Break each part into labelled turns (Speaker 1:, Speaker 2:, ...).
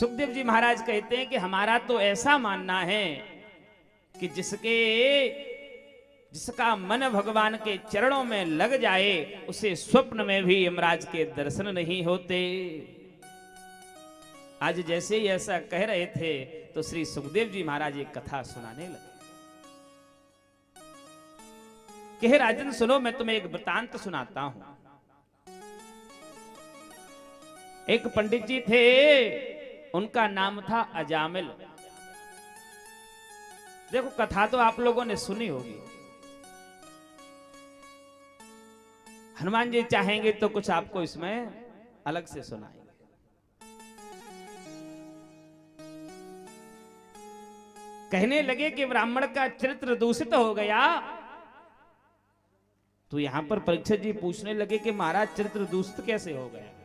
Speaker 1: सुखदेव जी महाराज कहते हैं कि हमारा तो ऐसा मानना है कि जिसका मन भगवान के चरणों में लग जाए उसे स्वप्न में भी यमराज के दर्शन नहीं होते। आज जैसे ही ऐसा कह रहे थे तो श्री सुखदेव जी महाराज एक कथा सुनाने लगे कि हे राजन सुनो, मैं तुम्हें एक वृतांत सुनाता हूं। एक पंडित जी थे, उनका नाम था अजामिल। देखो कथा तो आप लोगों ने सुनी होगी। हनुमान जी चाहेंगे तो कुछ आपको इसमें अलग से सुनाएंगे। कहने लगे कि ब्राह्मण का चरित्र दूषित हो गया। तो यहां पर परीक्षित जी पूछने लगे कि महाराज चरित्र दूषित कैसे हो गया।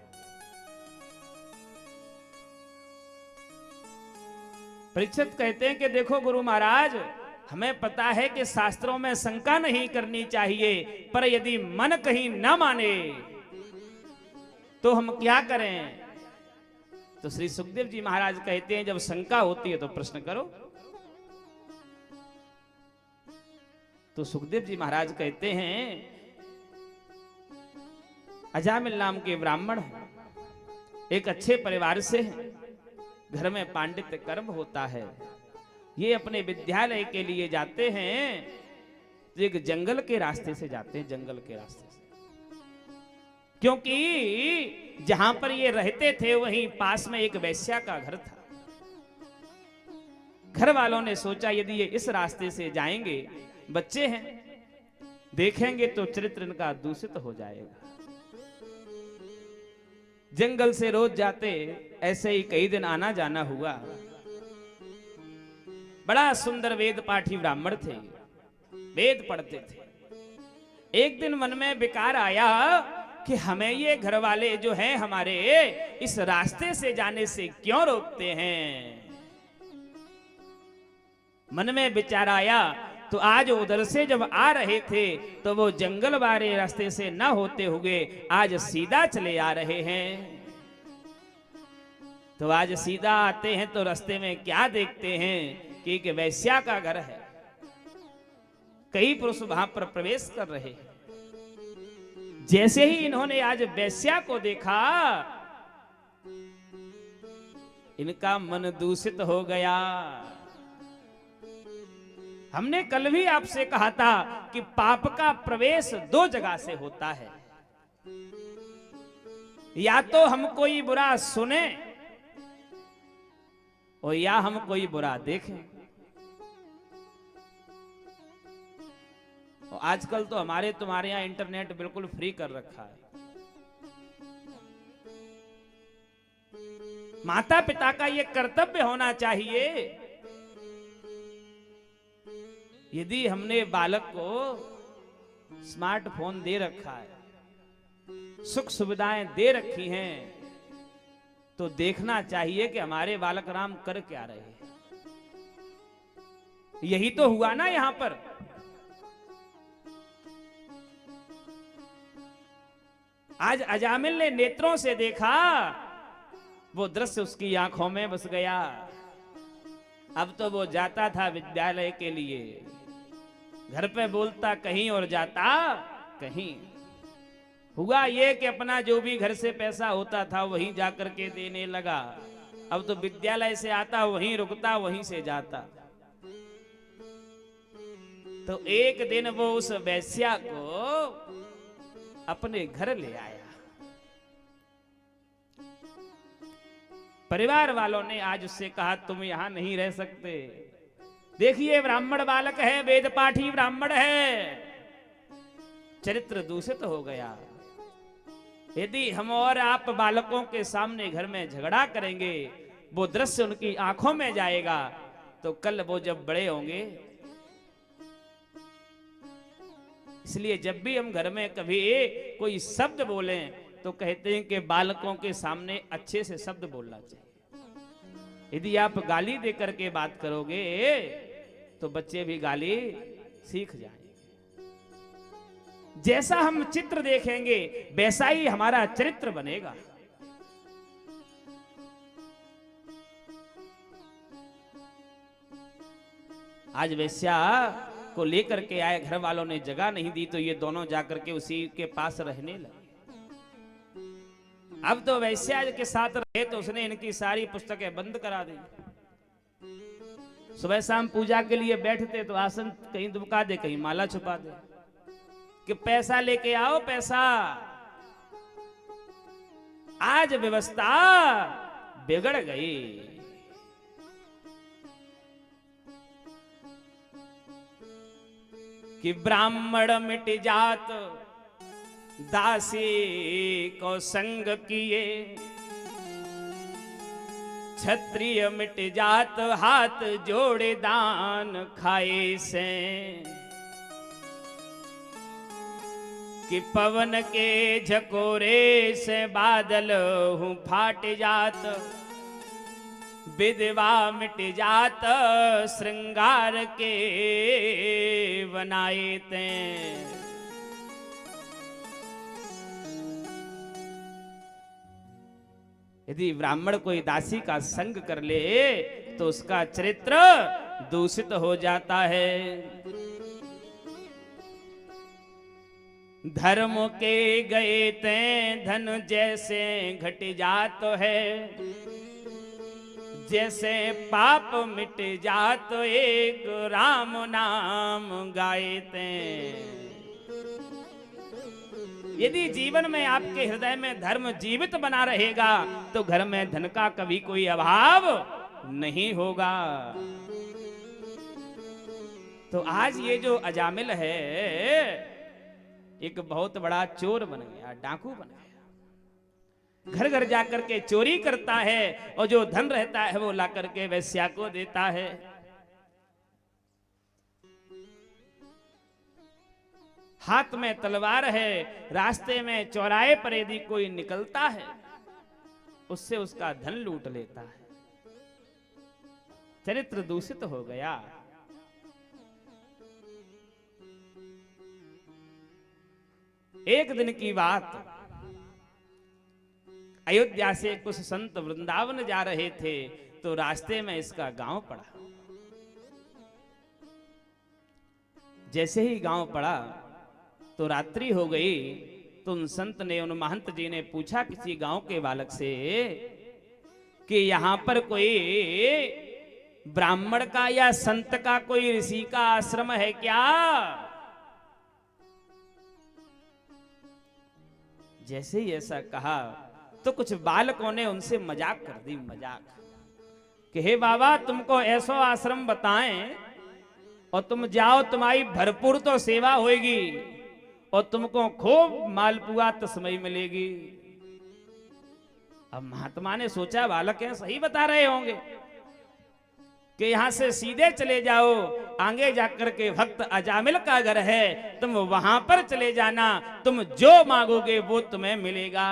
Speaker 1: परीक्षित कहते हैं कि देखो गुरु महाराज, हमें पता है कि शास्त्रों में शंका नहीं करनी चाहिए, पर यदि मन कहीं न माने तो हम क्या करें। तो श्री सुखदेव जी महाराज कहते हैं जब शंका होती है तो प्रश्न करो। तो सुखदेव जी महाराज कहते हैं अजामिल नाम के ब्राह्मण एक अच्छे परिवार से हैं, घर में पांडित्य कर्म होता है। ये अपने विद्यालय के लिए जाते हैं तो एक जंगल के रास्ते से जाते हैं, जंगल के रास्ते से, क्योंकि जहां पर ये रहते थे वहीं पास में एक वैश्या का घर था। घर वालों ने सोचा यदि ये इस रास्ते से जाएंगे, बच्चे हैं, देखेंगे तो चरित्र इनका दूषित हो जाएगा। जंगल से रोज जाते, ऐसे ही कई दिन आना जाना हुआ। बड़ा सुंदर वेद पाठी ब्राह्मण थे, वेद पढ़ते थे। एक दिन मन में विकार आया कि हमें ये घर वाले जो हैं हमारे इस रास्ते से जाने से क्यों रोकते हैं। मन में विचार आया तो आज उधर से जब आ रहे थे तो वो जंगल वाले रास्ते से न होते हुए आज सीधा चले आ रहे हैं। तो आज सीधा आते हैं तो रास्ते में क्या देखते हैं कि एक वैश्या का घर है। कई पुरुष वहां पर प्रवेश कर रहे हैं। जैसे ही इन्होंने आज वैश्या को देखा, इनका मन दूषित हो गया। हमने कल भी आपसे कहा था कि पाप का प्रवेश दो जगह से होता है, या तो हम कोई बुरा सुने और या हम कोई बुरा देखें। और आजकल तो हमारे तुम्हारे यहां इंटरनेट बिल्कुल फ्री कर रखा है। माता पिता का यह कर्तव्य होना चाहिए, यदि हमने बालक को स्मार्टफोन दे रखा है, सुख सुविधाएं दे रखी हैं, तो देखना चाहिए कि हमारे बालक राम कर क्या रहे हैं। यही तो हुआ ना यहां पर। आज अजामिल ने नेत्रों से देखा, वो दृश्य उसकी आंखों में बस गया। अब तो वो जाता था विद्यालय के लिए, घर पे बोलता कहीं और जाता कहीं। हुआ ये कि अपना जो भी घर से पैसा होता था वहीं जाकर के देने लगा। अब तो विद्यालय से आता वहीं रुकता, वहीं से जाता। तो एक दिन वो उस वैश्या को अपने घर ले आया। परिवार वालों ने आज उससे कहा तुम यहां नहीं रह सकते। देखिए ब्राह्मण बालक है, वेद पाठी ब्राह्मण है, चरित्र दूषित हो गया। यदि हम और आप बालकों के सामने घर में झगड़ा करेंगे, वो दृश्य उनकी आंखों में जाएगा, तो कल वो जब बड़े होंगे। इसलिए जब भी हम घर में कभी कोई शब्द बोलें तो कहते हैं कि बालकों के सामने अच्छे से शब्द बोलना चाहिए। यदि आप गाली देकर के बात करोगे तो बच्चे भी गाली सीख जाएंगे। जैसा हम चित्र देखेंगे वैसा ही हमारा चरित्र बनेगा। आज वैश्या को लेकर के आए, घर वालों ने जगह नहीं दी तो ये दोनों जाकर के उसी के पास रहने लगे। अब तो वैश्या के साथ रहे तो उसने इनकी सारी पुस्तकें बंद करा दी। सुबह शाम पूजा के लिए बैठते तो आसन कहीं दुबका दे, कहीं माला छुपा दे कि पैसा लेके आओ पैसा। आज व्यवस्था बिगड़ गई। कि ब्राह्मण मिट जात दासी को संग किए, क्षत्रिय मिट जात हाथ जोड़े दान खाए से। कि पवन के झकोरे से बादल हूँ फाट जात, विधवा मिट जात श्रृंगार के बनाए ते। यदि ब्राह्मण कोई दासी का संग कर ले तो उसका चरित्र दूषित हो जाता है। धर्म के गए ते धन जैसे घट जात है, जैसे पाप मिट जात एक राम नाम गायते। यदि जीवन में आपके हृदय में धर्म जीवित बना रहेगा तो घर में धन का कभी कोई अभाव नहीं होगा। तो आज ये जो अजामिल है एक बहुत बड़ा चोर बन गया, डाकू बन गया। घर घर जाकर के चोरी करता है और जो धन रहता है वो ला करके वैश्या को देता है। हाथ में तलवार है, रास्ते में चौराहे पर यदि कोई निकलता है उससे उसका धन लूट लेता है। चरित्र दूषित हो गया। एक दिन की बात, अयोध्या से कुछ संत वृंदावन जा रहे थे तो रास्ते में इसका गांव पड़ा। जैसे ही गांव पड़ा तो रात्रि हो गई। तो उन संत ने, उन महंत जी ने पूछा किसी गांव के बालक से कि यहां पर कोई ब्राह्मण का या संत का, कोई ऋषि का आश्रम है क्या? जैसे ही ऐसा कहा तो कुछ बालकों ने उनसे मजाक कर दी, मजाक कि हे बाबा तुमको ऐसा आश्रम बताएं और तुम जाओ, तुम्हारी भरपूर तो सेवा होगी और तुमको खूब मालपुआ तस्मई मिलेगी। अब महात्मा ने सोचा बालक हैं सही बता रहे होंगे कि यहां से सीधे चले जाओ, आगे जाकर के भक्त अजामिल का घर है, तुम वहां पर चले जाना, तुम जो मांगोगे वो तुम्हें मिलेगा।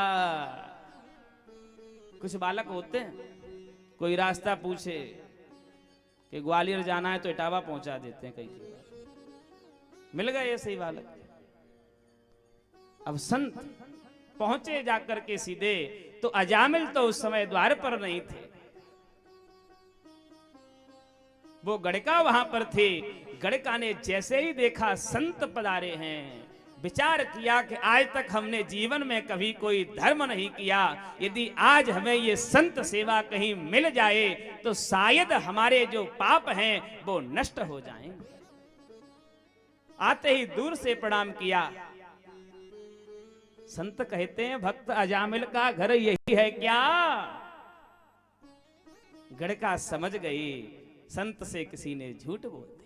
Speaker 1: कुछ बालक होते हैं, कोई रास्ता पूछे कि ग्वालियर जाना है तो इटावा पहुंचा देते हैं, कई मिल गए ऐसे ही बालक। अब संत पहुंचे जाकर के सीधे, तो अजामिल तो उस समय द्वार पर नहीं थे, वो गड़का वहां पर थे। गड़का ने जैसे ही देखा संत पधारे हैं, विचार किया कि आज तक हमने जीवन में कभी कोई धर्म नहीं किया, यदि आज हमें ये संत सेवा कहीं मिल जाए तो शायद हमारे जो पाप हैं वो नष्ट हो जाएंगे। आते ही दूर से प्रणाम किया। संत कहते हैं भक्त अजामिल का घर यही है क्या? गड़का समझ गई संत से किसी ने झूठ बोल दिया।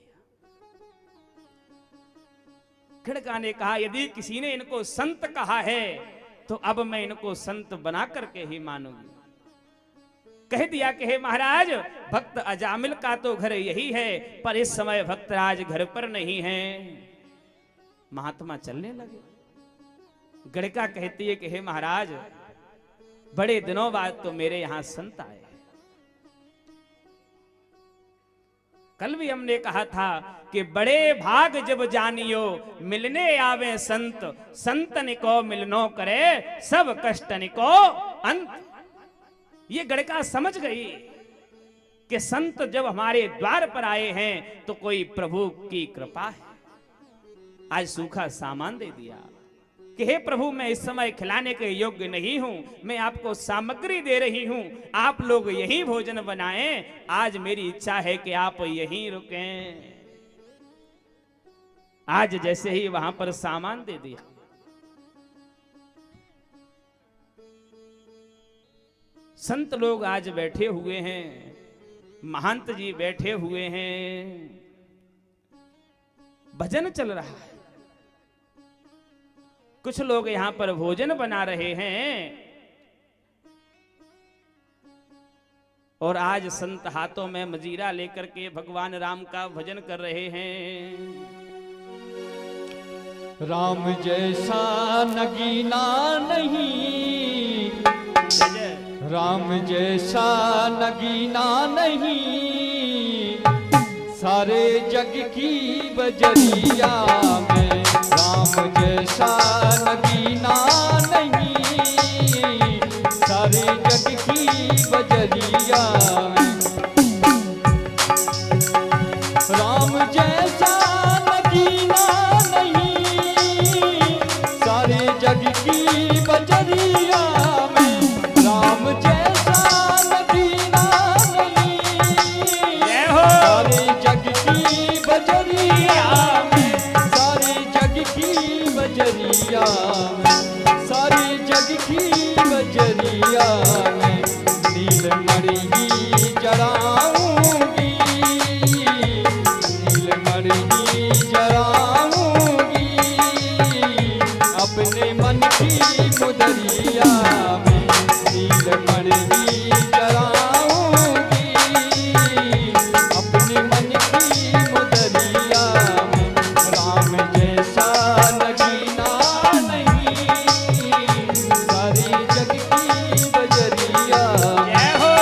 Speaker 1: गड़का ने कहा यदि किसी ने इनको संत कहा है तो अब मैं इनको संत बना करके ही मानूंगी। कह दिया कि हे महाराज भक्त अजामिल का तो घर यही है, पर इस समय भक्तराज घर पर नहीं है। महात्मा चलने लगे। गड़का कहती है कि हे महाराज बड़े दिनों बाद तो मेरे यहां संत आए। कल भी हमने कहा था कि बड़े भाग जब जानियो मिलने आवे संत, संतन को मिलनो करे सब कष्टन को अंत। ये गड़का समझ गई कि संत जब हमारे द्वार पर आए हैं तो कोई प्रभु की कृपा है। आज सूखा सामान दे दिया कि हे प्रभु, मैं इस समय खिलाने के योग्य नहीं हूं, मैं आपको सामग्री दे रही हूं, आप लोग यहीं भोजन बनाएं, आज मेरी इच्छा है कि आप यहीं रुकें। आज जैसे ही वहां पर सामान दे दिया, संत लोग आज बैठे हुए हैं, महंत जी बैठे हुए हैं, भजन चल रहा है, कुछ लोग यहां पर भोजन बना रहे हैं और आज संत हाथों में मजीरा लेकर के भगवान राम का भजन कर रहे हैं।
Speaker 2: राम जैसा नगीना नहीं, राम जैसा नगीना नहीं, सारे जग की बजरिया में राम जैसा नगीना नहीं, सारे जग की बजरिया में राम जैसा नगीना नहीं, सारे जग की बजरिया में राम जैसा नगीना नहीं, सारे जग की बजरिया में, सारे जग की बजरिया में, सारे जग की बजरिया में नीलमणि जराऊंगी, नीलमणि जराऊंगी, अपने मन की मुदरिया में नीलमणि जराऊंगी, अपने मन की मुदरिया में राम जैसा नगीना नहीं, सारी जग की बजरिया।
Speaker 1: जय हो।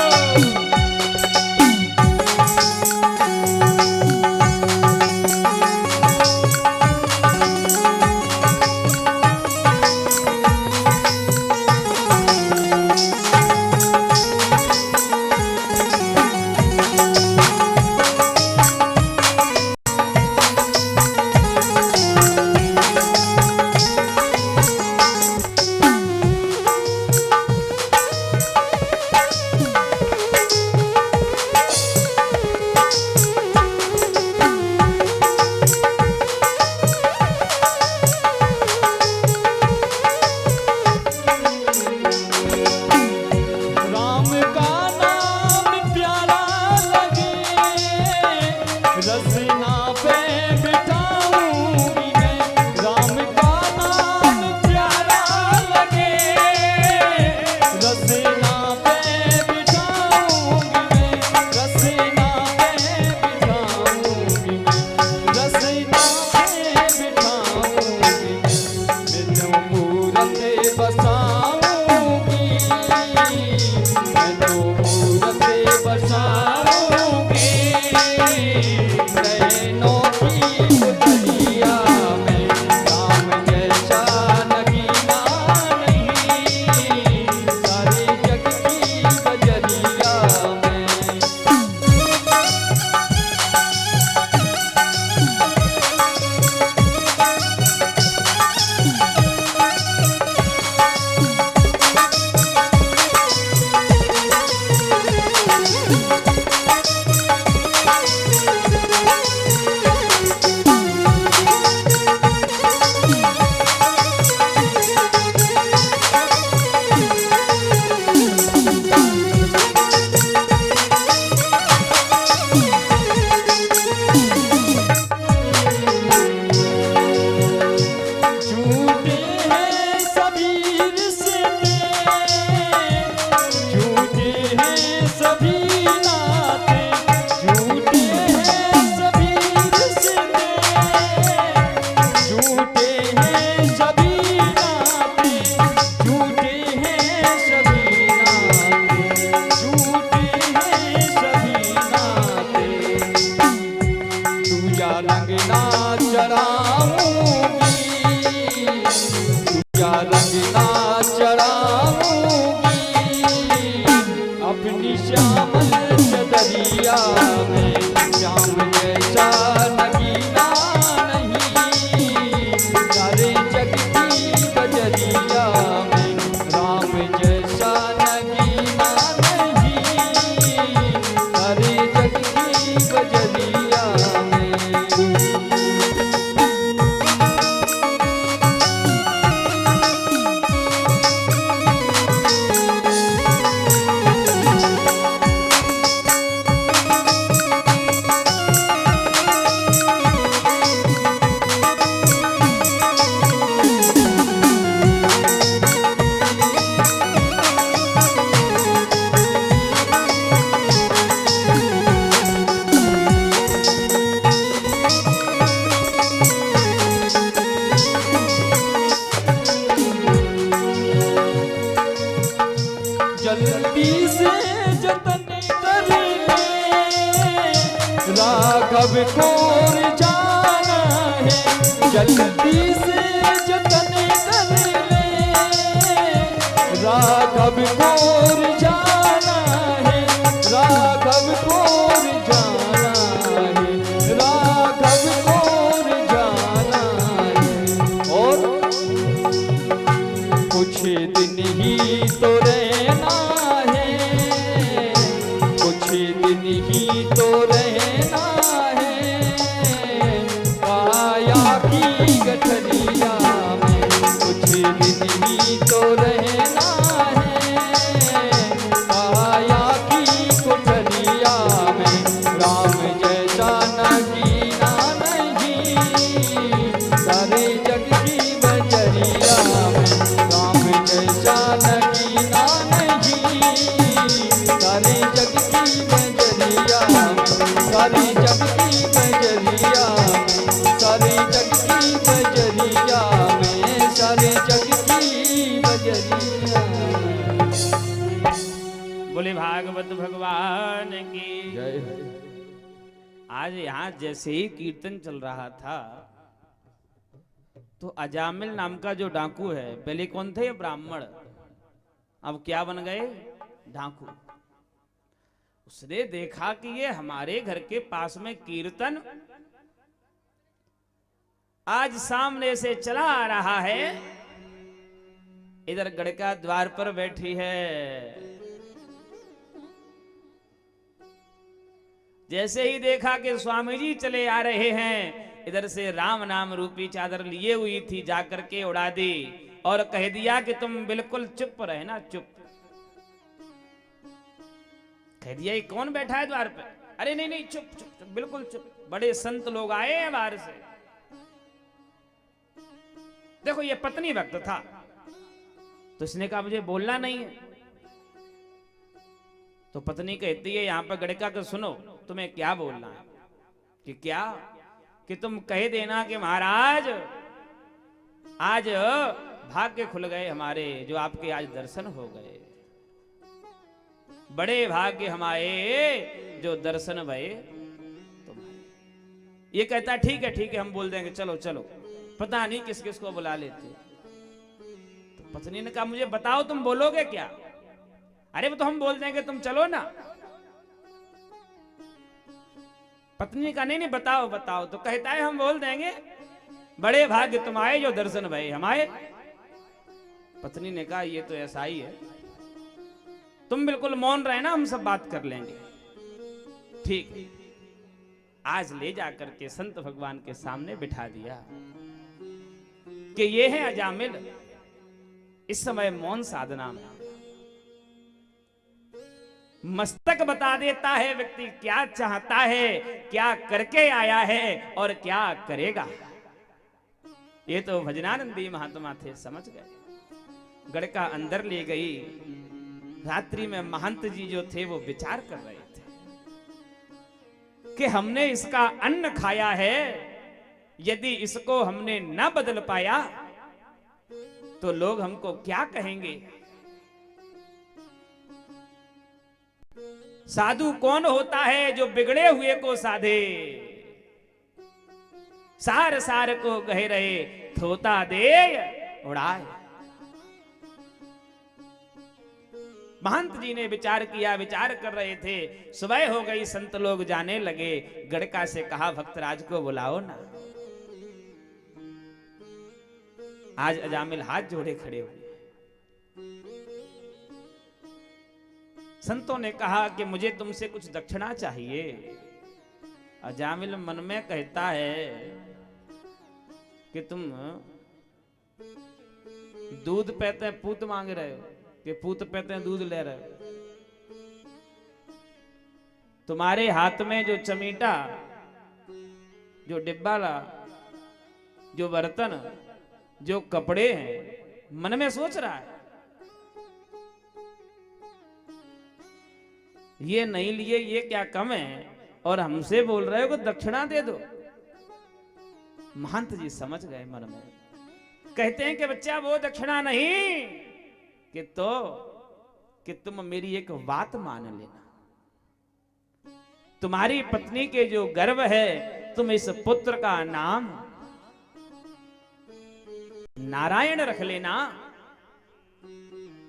Speaker 2: राघव को जाना है, जल्दी से जतन कर ले। राघव को जाना है, राघव को जाना है, राघव को जाना है। और कुछ दिन ही तो रहना है, कुछ दिन ही तो रहना है, काया की गठरिया में कुछ दिन ही तो रहना है, काया की गठरिया में। राम जैसा नगीना नहीं सारे जग की बजरिया में, राम जैसा नगीना नहीं सारे जग की बजरिया में, सारे जग की बजरिया में, सारे जग की बजरिया में, सारे जग की बजरिया में।
Speaker 1: बोले भागवत भगवान की।
Speaker 2: जय हो।
Speaker 1: आज यहाँ जैसे ही कीर्तन चल रहा था तो अजामिल नाम का जो डाकू है, पहले कौन थे? ब्राह्मण, अब क्या बन गए? डाकू। उसने देखा कि ये हमारे घर के पास में कीर्तन आज सामने से चला आ रहा है। इधर गड़का द्वार पर बैठी है। जैसे ही देखा कि स्वामी जी चले आ रहे हैं, इधर से राम नाम रूपी चादर लिए हुई थी, जाकर के उड़ा दी और कह दिया कि तुम बिल्कुल चुप रहे ना, चुप। कह दिया ये कौन बैठा है द्वार पे? अरे नहीं नहीं, चुप चुप चुप, बिल्कुल चुप, बड़े संत लोग आए हैं बाहर से। देखो ये पत्नी भक्त था, तो इसने कहा मुझे बोलना नहीं है। तो पत्नी कहती है यहां पर गड़का के सुनो, तुम्हें क्या बोलना है? कि क्या? कि तुम कह देना कि महाराज आज भाग्य खुल गए हमारे, जो आपके आज दर्शन हो गए। बड़े भाग्य हमारे जो दर्शन भये तुम्हारे। ये कहता ठीक है ठीक है, हम बोल देंगे, चलो चलो। पता नहीं किस किस को बुला लेते। तो पत्नी ने कहा मुझे बताओ तुम बोलोगे क्या? अरे वो तो हम बोल देंगे, तुम चलो ना। पत्नी ने कहा नहीं नहीं, बताओ बताओ। तो कहता है हम बोल देंगे, बड़े भाग्य तुम आए जो दर्शन भये हमारे। पत्नी ने कहा ये तो ऐसा ही है, तुम बिल्कुल मौन रहे ना, हम सब बात कर लेंगे। ठीक, आज ले जाकर के संत भगवान के सामने बिठा दिया कि ये है अजामिल, इस समय मौन साधना में। मस्तक बता देता है व्यक्ति क्या चाहता है, क्या करके आया है और क्या करेगा। ये तो भजनानंदी महात्मा थे, समझ गए। गड़का अंदर ले गई। रात्रि में महंत जी जो थे वो विचार कर रहे थे कि हमने इसका अन्न खाया है, यदि इसको हमने न बदल पाया तो लोग हमको क्या कहेंगे। साधु कौन होता है जो बिगड़े हुए को साधे, सार सार को कह रहे थोता दे उड़ाए। महंत जी ने विचार किया, विचार कर रहे थे। सुबह हो गई, संत लोग जाने लगे। गड़का से कहा भक्तराज को बुलाओ ना। आज अजामिल हाथ जोड़े खड़े हुए। संतों ने कहा कि मुझे तुमसे कुछ दक्षिणा चाहिए। अजामिल मन में कहता है कि तुम दूध पीते पूत मांग रहे हो कि पूत पीते दूध ले रहे हो। तुम्हारे हाथ में जो चमीटा, जो डिब्बा ला, जो बर्तन, जो कपड़े हैं, मन में सोच रहा है ये नहीं लिए, ये क्या कम है, और हमसे बोल रहे हो कि दक्षिणा दे दो। महंत जी समझ गए मन में। कहते हैं कि बच्चा वो दक्षिणा नहीं कि तुम मेरी एक बात मान लेना। तुम्हारी पत्नी के जो गर्भ है, तुम इस पुत्र का नाम नारायण रख लेना,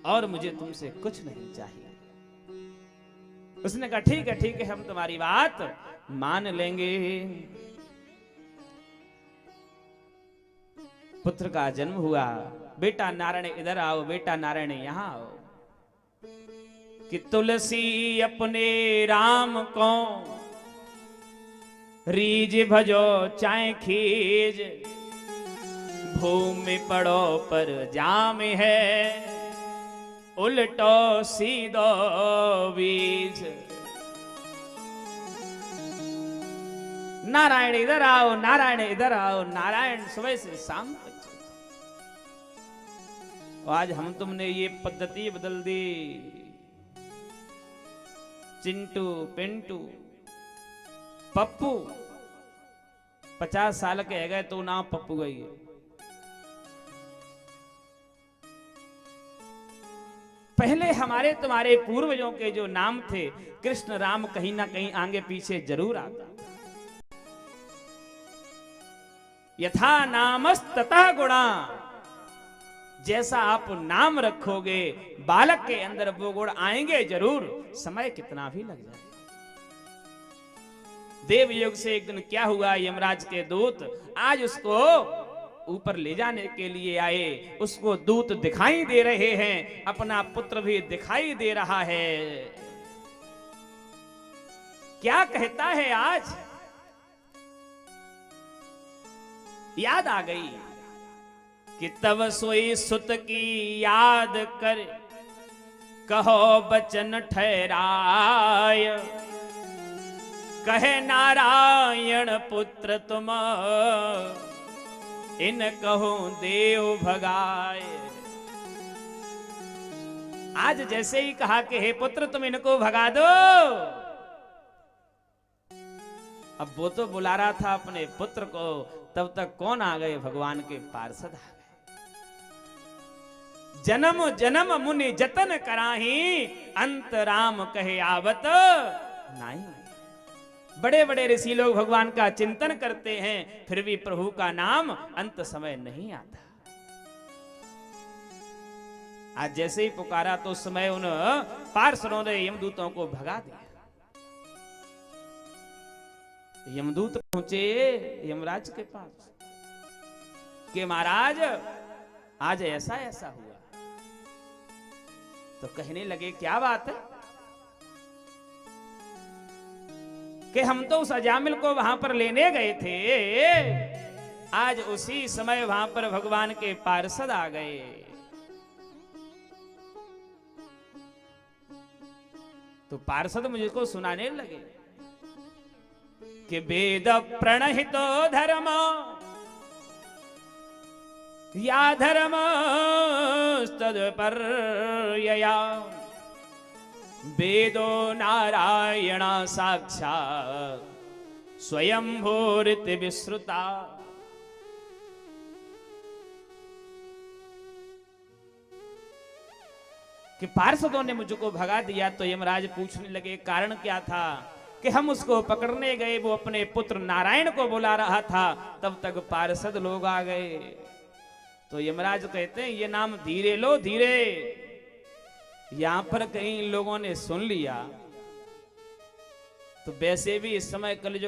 Speaker 1: और मुझे तुमसे कुछ नहीं चाहिए। उसने कहा ठीक है, हम तुम्हारी बात मान लेंगे। पुत्र का जन्म हुआ। बेटा नारायण इधर आओ, बेटा नारायण यहां आओ। कि तुलसी अपने राम को रीज भजो चाहे खीज, भूमि पड़ो पर जाम है, उल्टो सीधो बीज। नारायण इधर आओ, नारायण इधर आओ। नारायण सुबह से शाम तक चलता। आज हम तुमने ये पद्धति बदल दी। चिंटू पिंटू पप्पू 50 साल के है गए तो नाम पप्पू गई है। पहले हमारे तुम्हारे पूर्वजों के जो नाम थे, कृष्ण राम कहीं ना कहीं आगे पीछे जरूर आता। यथा नामस तथा गुणा, जैसा आप नाम रखोगे बालक के अंदर वो गुण आएंगे जरूर, समय कितना भी लग जाए। देवयुग से एक दिन क्या हुआ, यमराज के दूत आज उसको ऊपर ले जाने के लिए आए। उसको दूत दिखाई दे रहे हैं, अपना पुत्र भी दिखाई दे रहा है। क्या कहता है आज? याद आ गई कि तब सोई सुत की याद कर, कहो बचन ठहराय। कहे नारायण पुत्र तुम, इन कहो देव भगाए। आज जैसे ही कहा कि हे पुत्र तुम इनको भगा दो, अब वो तो बुला रहा था अपने पुत्र को, तब तक कौन आ गए? भगवान के पार्षद आ गए। जन्म जन्म मुनि जतन कराही, अंत राम कहे आवत नहीं। बड़े बड़े ऋषि लोग भगवान का चिंतन करते हैं, फिर भी प्रभु का नाम अंत समय नहीं आता। आज जैसे ही पुकारा तो उस समय उन पार्षदों ने यमदूतों को भगा दिया। यमदूत पहुंचे यमराज के पास कि महाराज आज ऐसा ऐसा हुआ। तो कहने लगे क्या बात है? कि हम तो उस अजामिल को वहां पर लेने गए थे, आज उसी समय वहां पर भगवान के पार्षद आ गए। तो पार्षद मुझको सुनाने लगे कि वेद प्रणहितो धर्म, या धर्म तदपर्यया, वेदो नारायण साक्षात् स्वयंभूरिति विश्रुता। कि पार्षदों ने मुझको भगा दिया। तो यमराज पूछने लगे कारण क्या था? कि हम उसको पकड़ने गए, वो अपने पुत्र नारायण को बुला रहा था, तब तक पार्षद लोग आ गए। तो यमराज कहते हैं ये नाम धीरे लो धीरे, यहां पर कहीं लोगों ने सुन लिया तो वैसे भी इस समय कलयुग